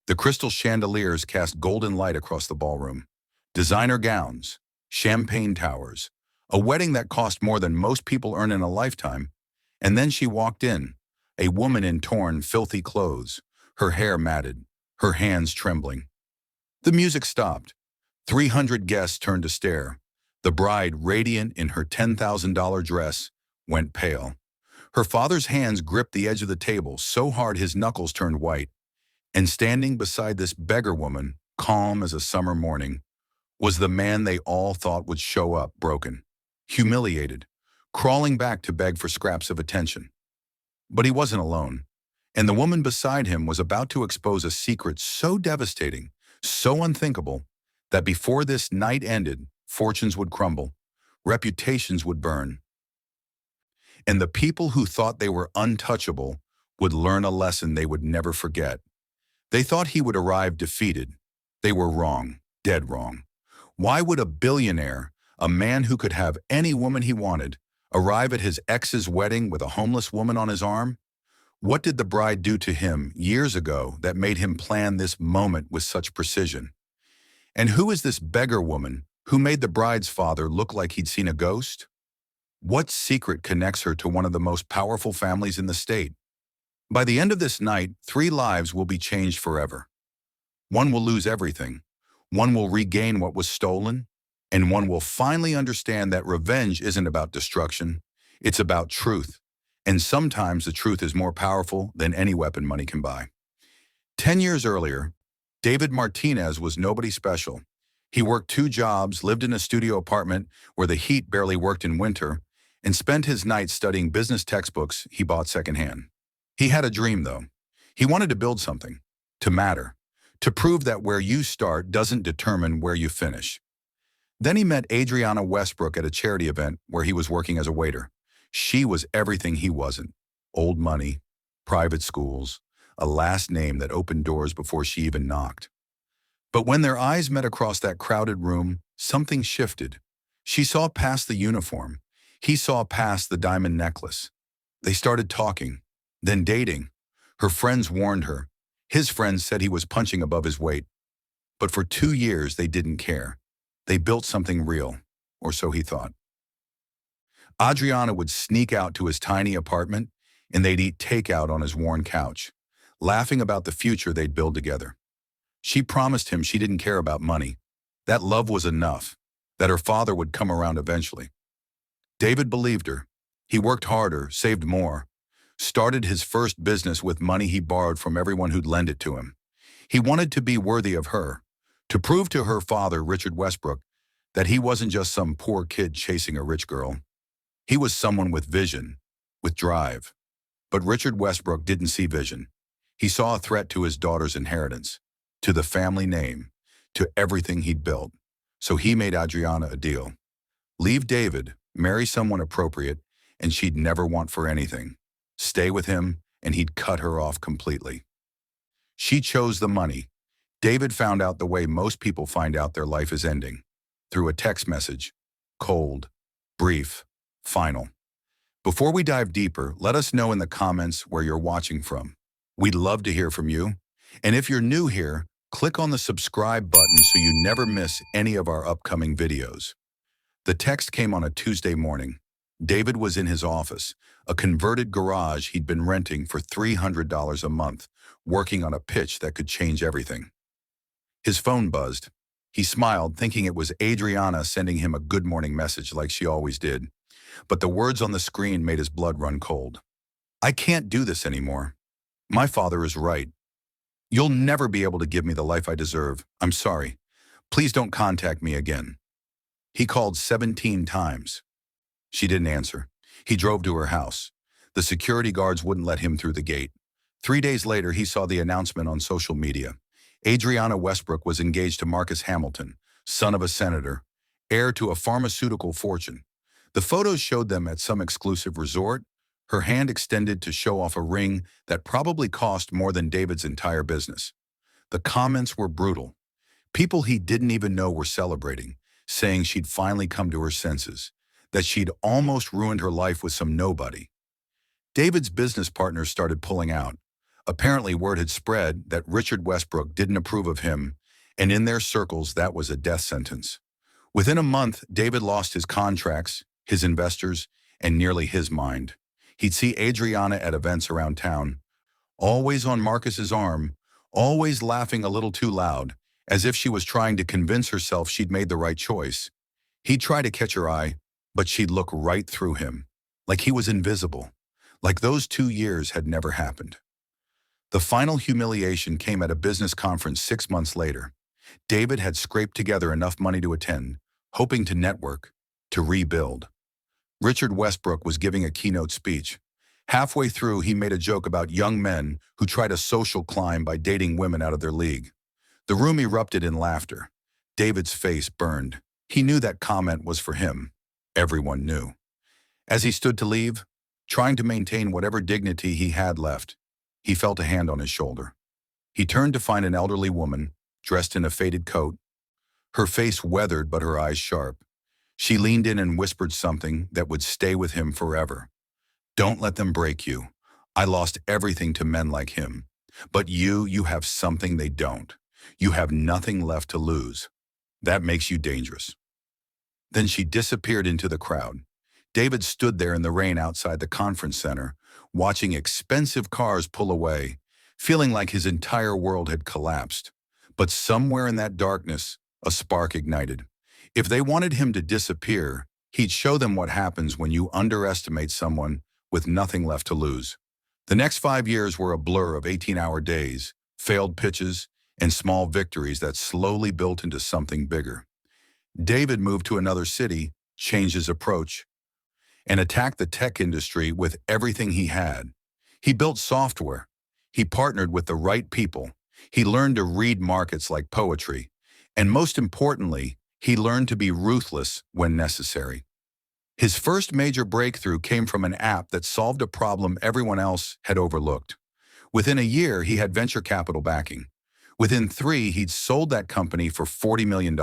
The crystal chandeliers cast golden light across the ballroom. Designer gowns, champagne towers, a wedding that cost more than most people earn in a lifetime. And then she walked in, a woman in torn, filthy clothes, her hair matted, her hands trembling. The music stopped. 300 guests turned to stare. The bride, radiant in her $10,000 dress, went pale. Her father's hands gripped the edge of the table so hard his knuckles turned white. And standing beside this beggar woman, calm as a summer morning, was the man they all thought would show up broken, humiliated, crawling back to beg for scraps of attention. But he wasn't alone, and the woman beside him was about to expose a secret so devastating, so unthinkable, that before this night ended, fortunes would crumble, reputations would burn, and the people who thought they were untouchable would learn a lesson they would never forget. They thought he would arrive defeated. They were wrong, dead wrong. Why would a billionaire, a man who could have any woman he wanted, arrive at his ex's wedding with a homeless woman on his arm? What did the bride do to him years ago that made him plan this moment with such precision? And who is this beggar woman who made the bride's father look like he'd seen a ghost? What secret connects her to one of the most powerful families in the state? By the end of this night, 3 lives will be changed forever. One will lose everything. One will regain what was stolen. And one will finally understand that revenge isn't about destruction. It's about truth. And sometimes the truth is more powerful than any weapon money can buy. 10 years earlier, David Martinez was nobody special. He worked 2 jobs, lived in a studio apartment where the heat barely worked in winter, and spent his nights studying business textbooks he bought secondhand. He had a dream, though. He wanted to build something, to matter, to prove that where you start doesn't determine where you finish. Then he met Adriana Westbrook at a charity event where he was working as a waiter. She was everything he wasn't. Old money, private schools, a last name that opened doors before she even knocked. But when their eyes met across that crowded room, something shifted. She saw past the uniform. He saw past the diamond necklace. They started talking, then dating. Her friends warned her. His friends said he was punching above his weight. But for 2 years, they didn't care. They built something real, or so he thought. Adriana would sneak out to his tiny apartment, and they'd eat takeout on his worn couch, laughing about the future they'd build together. She promised him she didn't care about money, that love was enough, that her father would come around eventually. David believed her. He worked harder, saved more, started his first business with money he borrowed from everyone who'd lend it to him. He wanted to be worthy of her, to prove to her father, Richard Westbrook, that he wasn't just some poor kid chasing a rich girl. He was someone with vision, with drive. But Richard Westbrook didn't see vision. He saw a threat to his daughter's inheritance, to the family name, to everything he'd built. So he made Adriana a deal. Leave David, marry someone appropriate, and she'd never want for anything. Stay with him, and he'd cut her off completely. She chose the money. David found out the way most people find out their life is ending, through a text message, cold, brief, final. Before we dive deeper, let us know in the comments where you're watching from. We'd love to hear from you. And if you're new here, click on the subscribe button so you never miss any of our upcoming videos. The text came on a Tuesday morning. David was in his office, a converted garage he'd been renting for $300 a month, working on a pitch that could change everything. His phone buzzed. He smiled, thinking it was Adriana sending him a good morning message like she always did. But the words on the screen made his blood run cold. "I can't do this anymore. My father is right. You'll never be able to give me the life I deserve. I'm sorry. Please don't contact me again." He called 17 times. She didn't answer. He drove to her house. The security guards wouldn't let him through the gate. 3 days later, he saw the announcement on social media. Adriana Westbrook was engaged to Marcus Hamilton, son of a senator, heir to a pharmaceutical fortune. The photos showed them at some exclusive resort, her hand extended to show off a ring that probably cost more than David's entire business. The comments were brutal. People he didn't even know were celebrating, saying she'd finally come to her senses, that she'd almost ruined her life with some nobody. David's business partners started pulling out. Apparently, word had spread that Richard Westbrook didn't approve of him, and in their circles, that was a death sentence. Within a month, David lost his contracts, his investors, and nearly his mind. He'd see Adriana at events around town, always on Marcus's arm, always laughing a little too loud, as if she was trying to convince herself she'd made the right choice. He'd try to catch her eye, but she'd look right through him, like he was invisible, like those 2 years had never happened. The final humiliation came at a business conference 6 months later. David had scraped together enough money to attend, hoping to network, to rebuild. Richard Westbrook was giving a keynote speech. Halfway through, he made a joke about young men who try to social climb by dating women out of their league. The room erupted in laughter. David's face burned. He knew that comment was for him. Everyone knew. As he stood to leave, trying to maintain whatever dignity he had left, he felt a hand on his shoulder. He turned to find an elderly woman, dressed in a faded coat, her face weathered but her eyes sharp. She leaned in and whispered something that would stay with him forever. "Don't let them break you. I lost everything to men like him. But you have something they don't. You have nothing left to lose. That makes you dangerous." Then she disappeared into the crowd. David stood there in the rain outside the conference center, watching expensive cars pull away, feeling like his entire world had collapsed. But somewhere in that darkness, a spark ignited. If they wanted him to disappear, he'd show them what happens when you underestimate someone with nothing left to lose. The next 5 years were a blur of 18-hour days, failed pitches, and small victories that slowly built into something bigger. David moved to another city, changed his approach, and attacked the tech industry with everything he had. He built software. He partnered with the right people. He learned to read markets like poetry. And most importantly, he learned to be ruthless when necessary. His first major breakthrough came from an app that solved a problem everyone else had overlooked. Within a year, he had venture capital backing. Within 3, he'd sold that company for $40 million.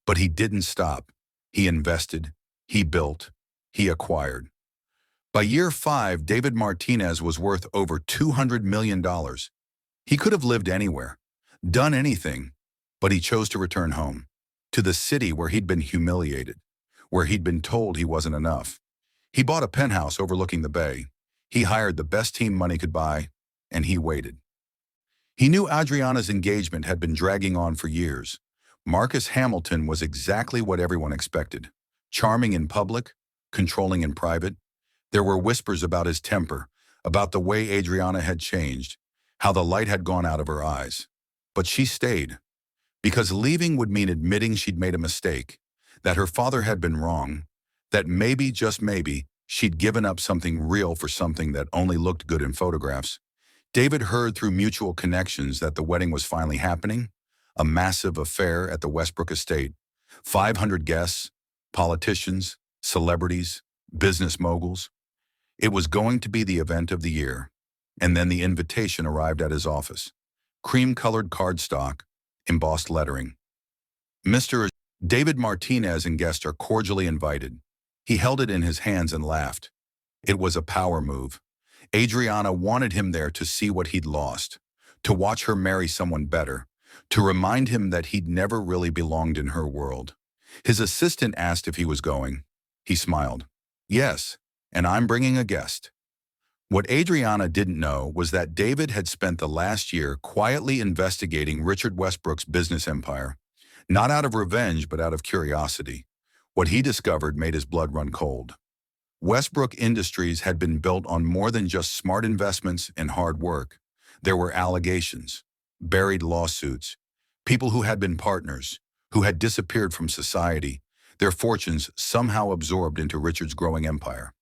But he didn't stop. He invested, he built, he acquired. By year 5, David Martinez was worth over $200 million. He could have lived anywhere, done anything, but he chose to return home, to the city where he'd been humiliated, where he'd been told he wasn't enough. He bought a penthouse overlooking the bay. He hired the best team money could buy, and he waited. He knew Adriana's engagement had been dragging on for years. Marcus Hamilton was exactly what everyone expected. Charming in public, controlling in private. There were whispers about his temper, about the way Adriana had changed, how the light had gone out of her eyes. But she stayed, because leaving would mean admitting she'd made a mistake, that her father had been wrong, that maybe, just maybe, she'd given up something real for something that only looked good in photographs. David heard through mutual connections that the wedding was finally happening, a massive affair at the Westbrook estate, 500 guests, politicians, celebrities, business moguls. It was going to be the event of the year. And then the invitation arrived at his office. Cream-colored cardstock, embossed lettering. Mr. David Martinez and guests are cordially invited. He held it in his hands and laughed. It was a power move. Adriana wanted him there to see what he'd lost, to watch her marry someone better, to remind him that he'd never really belonged in her world. His assistant asked if he was going. He smiled. "Yes, and I'm bringing a guest." What Adriana didn't know was that David had spent the last year quietly investigating Richard Westbrook's business empire, not out of revenge but out of curiosity. What he discovered made his blood run cold. Westbrook Industries had been built on more than just smart investments and hard work. There were allegations, buried lawsuits, people who had been partners, who had disappeared from society, their fortunes somehow absorbed into Richard's growing empire.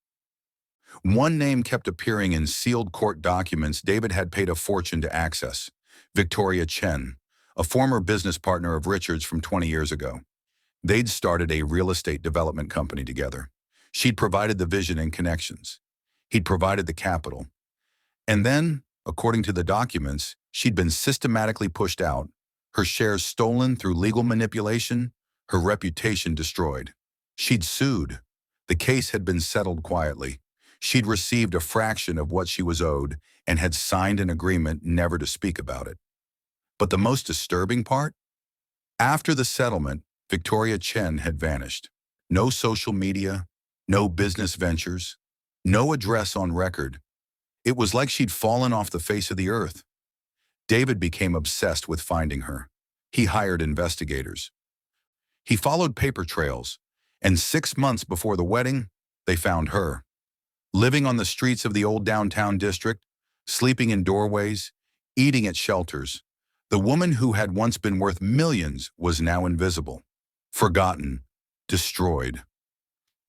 One name kept appearing in sealed court documents David had paid a fortune to access: Victoria Chen, a former business partner of Richard's from 20 years ago. They'd started a real estate development company together. She'd provided the vision and connections. He'd provided the capital. And then, according to the documents, she'd been systematically pushed out, her shares stolen through legal manipulation, her reputation destroyed. She'd sued. The case had been settled quietly. She'd received a fraction of what she was owed, and had signed an agreement never to speak about it. But the most disturbing part? After the settlement, Victoria Chen had vanished. No social media, no business ventures, no address on record. It was like she'd fallen off the face of the earth. David became obsessed with finding her. He hired investigators. He followed paper trails, and 6 months before the wedding, they found her. Living on the streets of the old downtown district, sleeping in doorways, eating at shelters, the woman who had once been worth millions was now invisible, forgotten, destroyed.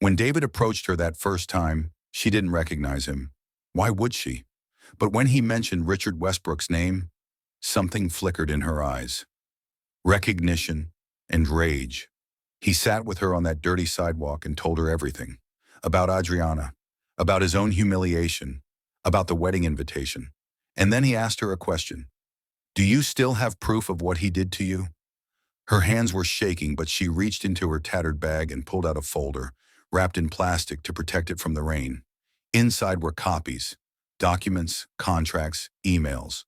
When David approached her that first time, she didn't recognize him. Why would she? But when he mentioned Richard Westbrook's name, something flickered in her eyes. Recognition and rage. He sat with her on that dirty sidewalk and told her everything. About Adriana, about his own humiliation, about the wedding invitation. And then he asked her a question. Do you still have proof of what he did to you? Her hands were shaking, but she reached into her tattered bag and pulled out a folder, wrapped in plastic to protect it from the rain. Inside were copies, documents, contracts, emails.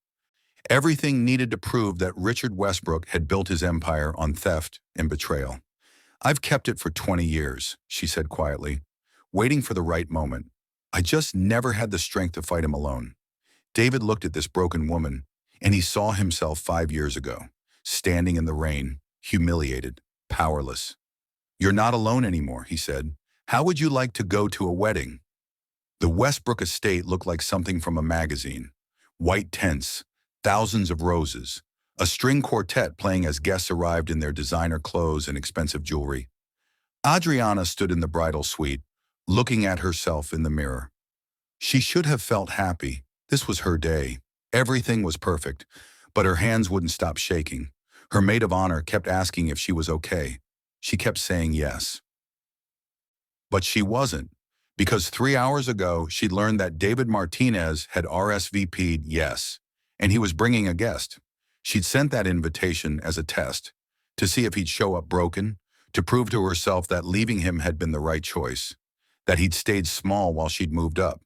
Everything needed to prove that Richard Westbrook had built his empire on theft and betrayal. I've kept it for 20 years, she said quietly, waiting for the right moment. I just never had the strength to fight him alone. David looked at this broken woman, and he saw himself 5 years ago, standing in the rain, humiliated, powerless. You're not alone anymore, he said. How would you like to go to a wedding? The Westbrook estate looked like something from a magazine. White tents, thousands of roses, a string quartet playing as guests arrived in their designer clothes and expensive jewelry. Adriana stood in the bridal suite, looking at herself in the mirror. She should have felt happy. This was her day. Everything was perfect, but her hands wouldn't stop shaking. Her maid of honor kept asking if she was okay. She kept saying yes. But she wasn't, because 3 hours ago, she'd learned that David Martinez had RSVP'd yes, and he was bringing a guest. She'd sent that invitation as a test, to see if he'd show up broken, to prove to herself that leaving him had been the right choice, that he'd stayed small while she'd moved up.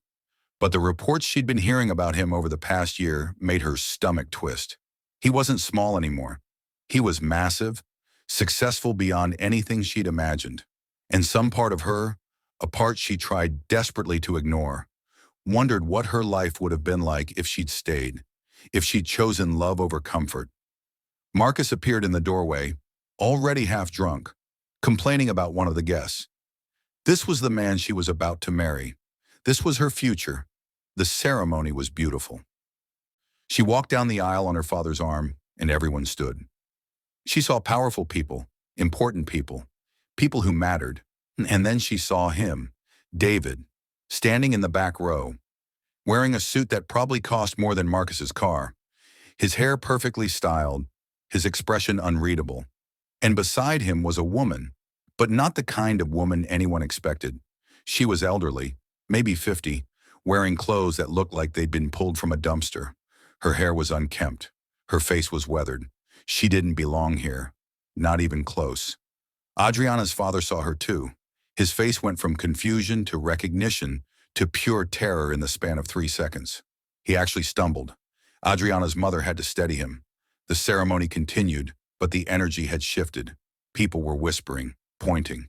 But the reports she'd been hearing about him over the past year made her stomach twist. He wasn't small anymore. He was massive, successful beyond anything she'd imagined. And some part of her, a part she tried desperately to ignore, wondered what her life would have been like if she'd stayed, if she'd chosen love over comfort. Marcus appeared in the doorway, already half drunk, complaining about one of the guests. This was the man she was about to marry. This was her future. The ceremony was beautiful. She walked down the aisle on her father's arm, and everyone stood. She saw powerful people, important people, people who mattered. And then she saw him, David, standing in the back row, wearing a suit that probably cost more than Marcus's car, his hair perfectly styled, his expression unreadable. And beside him was a woman, but not the kind of woman anyone expected. She was elderly, maybe 50, wearing clothes that looked like they'd been pulled from a dumpster. Her hair was unkempt. Her face was weathered. She didn't belong here, not even close. Adriana's father saw her too. His face went from confusion to recognition to pure terror in the span of 3 seconds. He actually stumbled. Adriana's mother had to steady him. The ceremony continued, but the energy had shifted. People were whispering, pointing.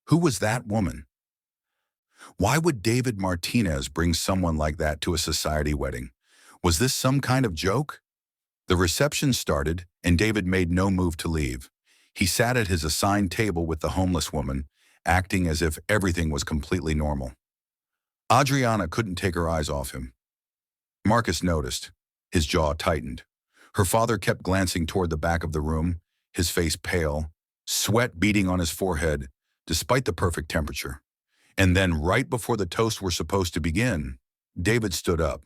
Who was that woman? Why would David Martinez bring someone like that to a society wedding? Was this some kind of joke? The reception started, and David made no move to leave. He sat at his assigned table with the homeless woman, acting as if everything was completely normal. Adriana couldn't take her eyes off him. Marcus noticed. His jaw tightened. Her father kept glancing toward the back of the room, his face pale, sweat beading on his forehead, despite the perfect temperature. And then right before the toast were supposed to begin, David stood up.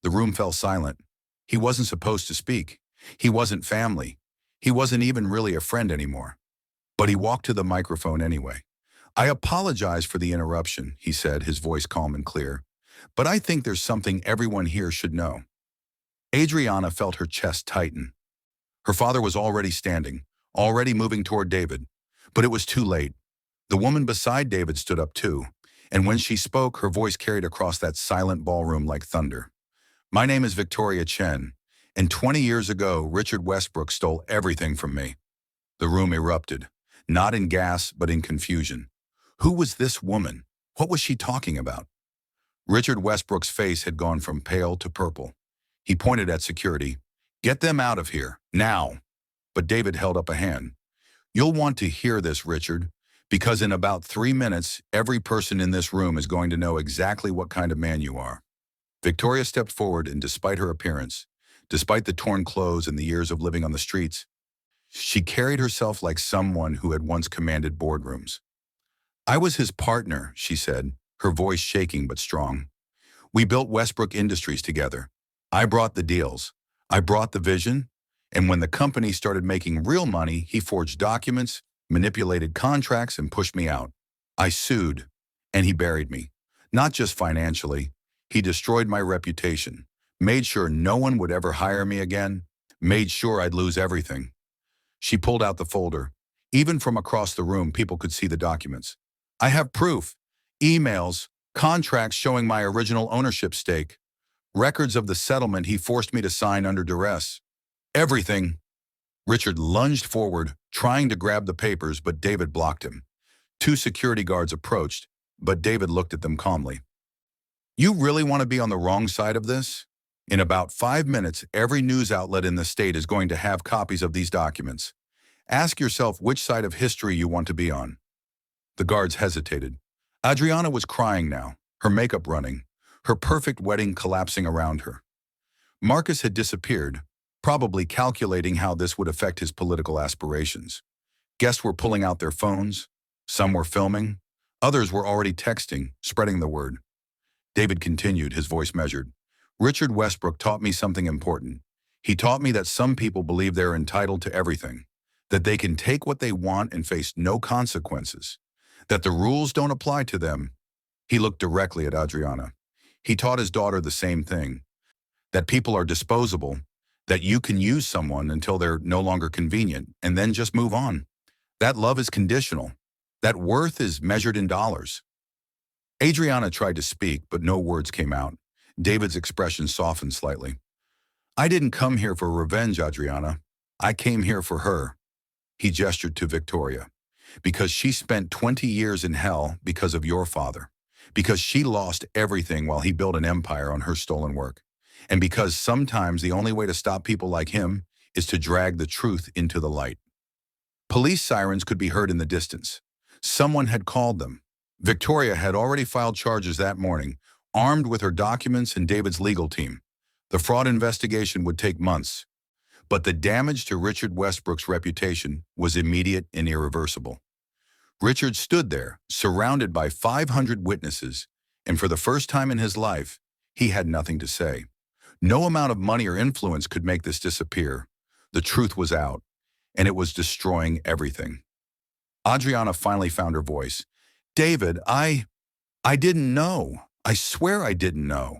The room fell silent. He wasn't supposed to speak. He wasn't family. He wasn't even really a friend anymore. But he walked to the microphone anyway. I apologize for the interruption, he said, his voice calm and clear. But I think there's something everyone here should know. Adriana felt her chest tighten. Her father was already standing, already moving toward David. But it was too late. The woman beside David stood up too, and when she spoke, her voice carried across that silent ballroom like thunder. My name is Victoria Chen, and 20 years ago, Richard Westbrook stole everything from me. The room erupted, not in gas, but in confusion. Who was this woman? What was she talking about? Richard Westbrook's face had gone from pale to purple. He pointed at security. Get them out of here, now. But David held up a hand. You'll want to hear this, Richard, because in about 3 minutes, every person in this room is going to know exactly what kind of man you are. Victoria stepped forward, and despite her appearance, despite the torn clothes and the years of living on the streets, she carried herself like someone who had once commanded boardrooms. I was his partner, she said, her voice shaking but strong. We built Westbrook Industries together. I brought the deals. I brought the vision. And when the company started making real money, he forged documents, manipulated contracts, and pushed me out. I sued, and he buried me. Not just financially. He destroyed my reputation, made sure no one would ever hire me again, made sure I'd lose everything. She pulled out the folder. Even from across the room, people could see the documents. I have proof. Emails, contracts showing my original ownership stake, records of the settlement he forced me to sign under duress. Everything. Richard lunged forward, trying to grab the papers, but David blocked him. 2 security guards approached, but David looked at them calmly. You really want to be on the wrong side of this? In about 5 minutes, every news outlet in the state is going to have copies of these documents. Ask yourself which side of history you want to be on. The guards hesitated. Adriana was crying now, her makeup running, her perfect wedding collapsing around her. Marcus had disappeared, probably calculating how this would affect his political aspirations. Guests were pulling out their phones. Some were filming. Others were already texting, spreading the word. David continued, his voice measured. Richard Westbrook taught me something important. He taught me that some people believe they're entitled to everything, that they can take what they want and face no consequences, that the rules don't apply to them. He looked directly at Adriana. He taught his daughter the same thing, that people are disposable, that you can use someone until they're no longer convenient and then just move on. That love is conditional. That worth is measured in dollars. Adriana tried to speak, but no words came out. David's expression softened slightly. I didn't come here for revenge, Adriana. I came here for her. He gestured to Victoria. Because she spent 20 years in hell because of your father. Because she lost everything while he built an empire on her stolen work. And because sometimes the only way to stop people like him is to drag the truth into the light. Police sirens could be heard in the distance. Someone had called them. Victoria had already filed charges that morning, armed with her documents and David's legal team. The fraud investigation would take months. But the damage to Richard Westbrook's reputation was immediate and irreversible. Richard stood there, surrounded by 500 witnesses, and for the first time in his life, he had nothing to say. No amount of money or influence could make this disappear. The truth was out, and it was destroying everything. Adriana finally found her voice. David, I didn't know. I swear I didn't know.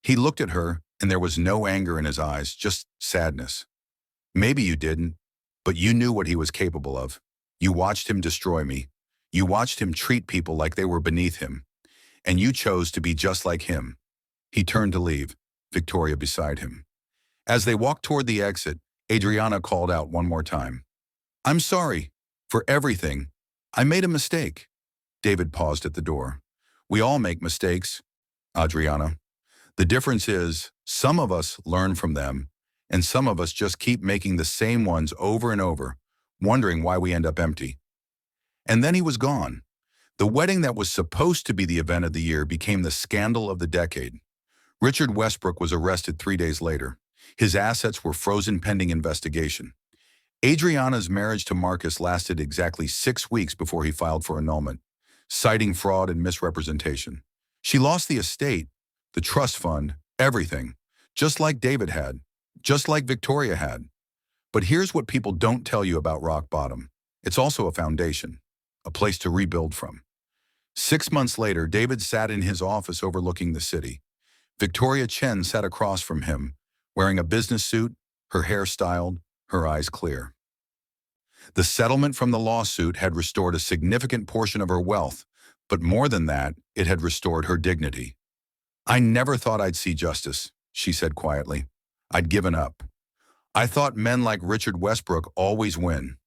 He looked at her, and there was no anger in his eyes, just sadness. Maybe you didn't, but you knew what he was capable of. You watched him destroy me. You watched him treat people like they were beneath him. And you chose to be just like him. He turned to leave, Victoria beside him. As they walked toward the exit, Adriana called out one more time. I'm sorry for everything. I made a mistake. David paused at the door. We all make mistakes, Adriana. The difference is, some of us learn from them, and some of us just keep making the same ones over and over, wondering why we end up empty. And then he was gone. The wedding that was supposed to be the event of the year became the scandal of the decade. Richard Westbrook was arrested 3 days later. His assets were frozen pending investigation. Adriana's marriage to Marcus lasted exactly 6 weeks before he filed for annulment, citing fraud and misrepresentation. She lost the estate, the trust fund, everything, just like David had, just like Victoria had. But here's what people don't tell you about rock bottom. It's also a foundation, a place to rebuild from. 6 months later, David sat in his office overlooking the city. Victoria Chen sat across from him, wearing a business suit, her hair styled, her eyes clear. The settlement from the lawsuit had restored a significant portion of her wealth, but more than that, it had restored her dignity. I never thought I'd see justice, she said quietly. I'd given up. I thought men like Richard Westbrook always win.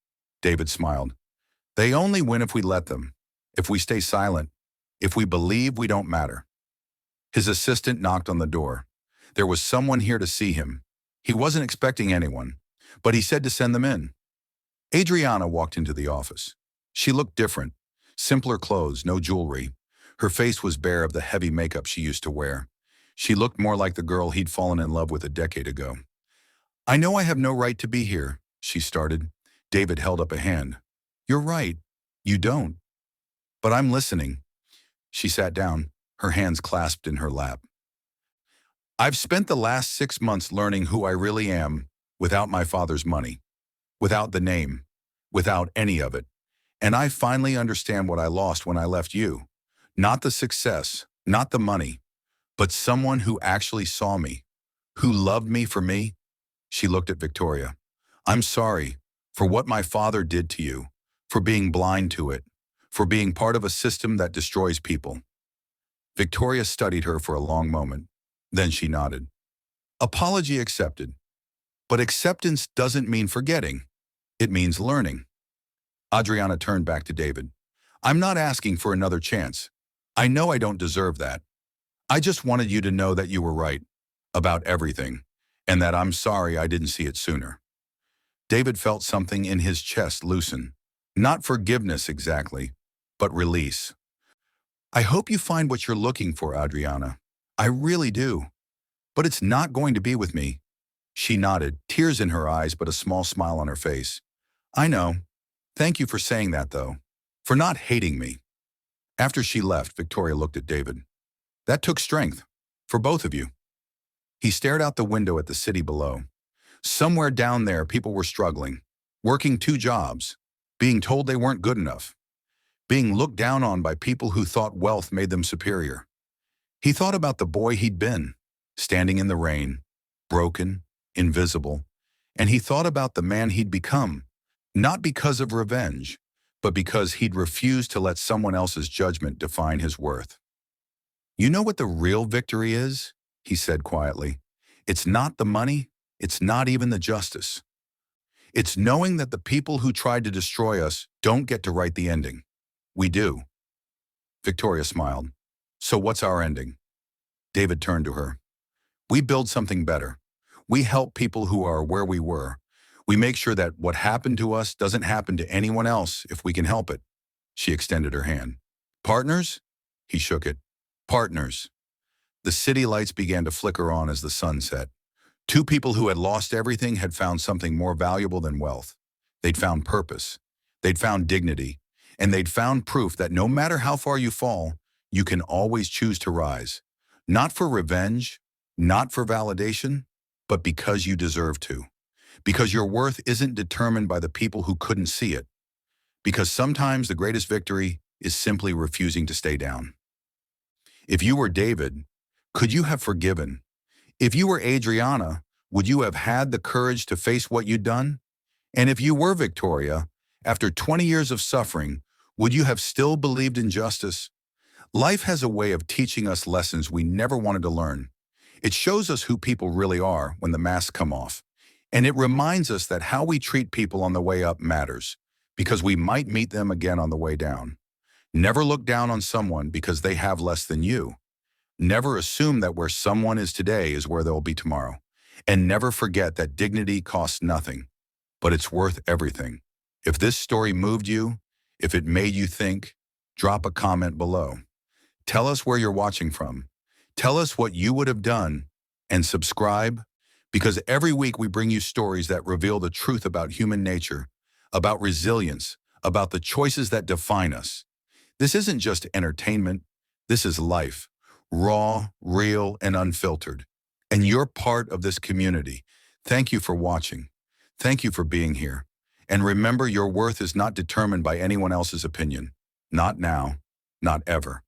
David smiled. They only win if we let them, if we stay silent, if we believe we don't matter. His assistant knocked on the door. There was someone here to see him. He wasn't expecting anyone, but he said to send them in. Adriana walked into the office. She looked different. Simpler clothes, no jewelry. Her face was bare of the heavy makeup she used to wear. She looked more like the girl he'd fallen in love with a decade ago. I know I have no right to be here, she started. David held up a hand. You're right. You don't. But I'm listening. She sat down, her hands clasped in her lap. I've spent the last 6 months learning who I really am without my father's money, without the name, without any of it. And I finally understand what I lost when I left you. Not the success, not the money, but someone who actually saw me, who loved me for me. She looked at Victoria. I'm sorry for what my father did to you, for being blind to it, for being part of a system that destroys people. Victoria studied her for a long moment. Then she nodded. Apology accepted. But acceptance doesn't mean forgetting. It means learning. Adriana turned back to David. I'm not asking for another chance. I know I don't deserve that. I just wanted you to know that you were right about everything, and that I'm sorry I didn't see it sooner. David felt something in his chest loosen. Not forgiveness exactly, but release. I hope you find what you're looking for, Adriana. I really do. But it's not going to be with me. She nodded, tears in her eyes but a small smile on her face. I know. Thank you for saying that, though. For not hating me. After she left, Victoria looked at David. That took strength. For both of you. He stared out the window at the city below. Somewhere down there, people were struggling, working 2 jobs, being told they weren't good enough, being looked down on by people who thought wealth made them superior. He thought about the boy he'd been, standing in the rain, broken, invisible, and he thought about the man he'd become, not because of revenge, but because he'd refused to let someone else's judgment define his worth. You know what the real victory is? He said quietly. It's not the money, it's not even the justice. It's knowing that the people who tried to destroy us don't get to write the ending. We do. Victoria smiled. So what's our ending? David turned to her. We build something better. We help people who are where we were. We make sure that what happened to us doesn't happen to anyone else if we can help it. She extended her hand. Partners? He shook it. Partners. The city lights began to flicker on as the sun set. 2 people who had lost everything had found something more valuable than wealth. They'd found purpose. They'd found dignity. And they'd found proof that no matter how far you fall, you can always choose to rise. Not for revenge, not for validation, but because you deserve to. Because your worth isn't determined by the people who couldn't see it. Because sometimes the greatest victory is simply refusing to stay down. If you were David, could you have forgiven? If you were Adriana, would you have had the courage to face what you'd done? And if you were Victoria, after 20 years of suffering, would you have still believed in justice? Life has a way of teaching us lessons we never wanted to learn. It shows us who people really are when the masks come off. And it reminds us that how we treat people on the way up matters, because we might meet them again on the way down. Never look down on someone because they have less than you. Never assume that where someone is today is where they'll be tomorrow. And never forget that dignity costs nothing, but it's worth everything. If this story moved you, if it made you think, drop a comment below. Tell us where you're watching from. Tell us what you would have done, and subscribe, because every week we bring you stories that reveal the truth about human nature, about resilience, about the choices that define us. This isn't just entertainment. This is life, raw, real, and unfiltered. And you're part of this community. Thank you for watching. Thank you for being here. And remember, your worth is not determined by anyone else's opinion. Not now, not ever.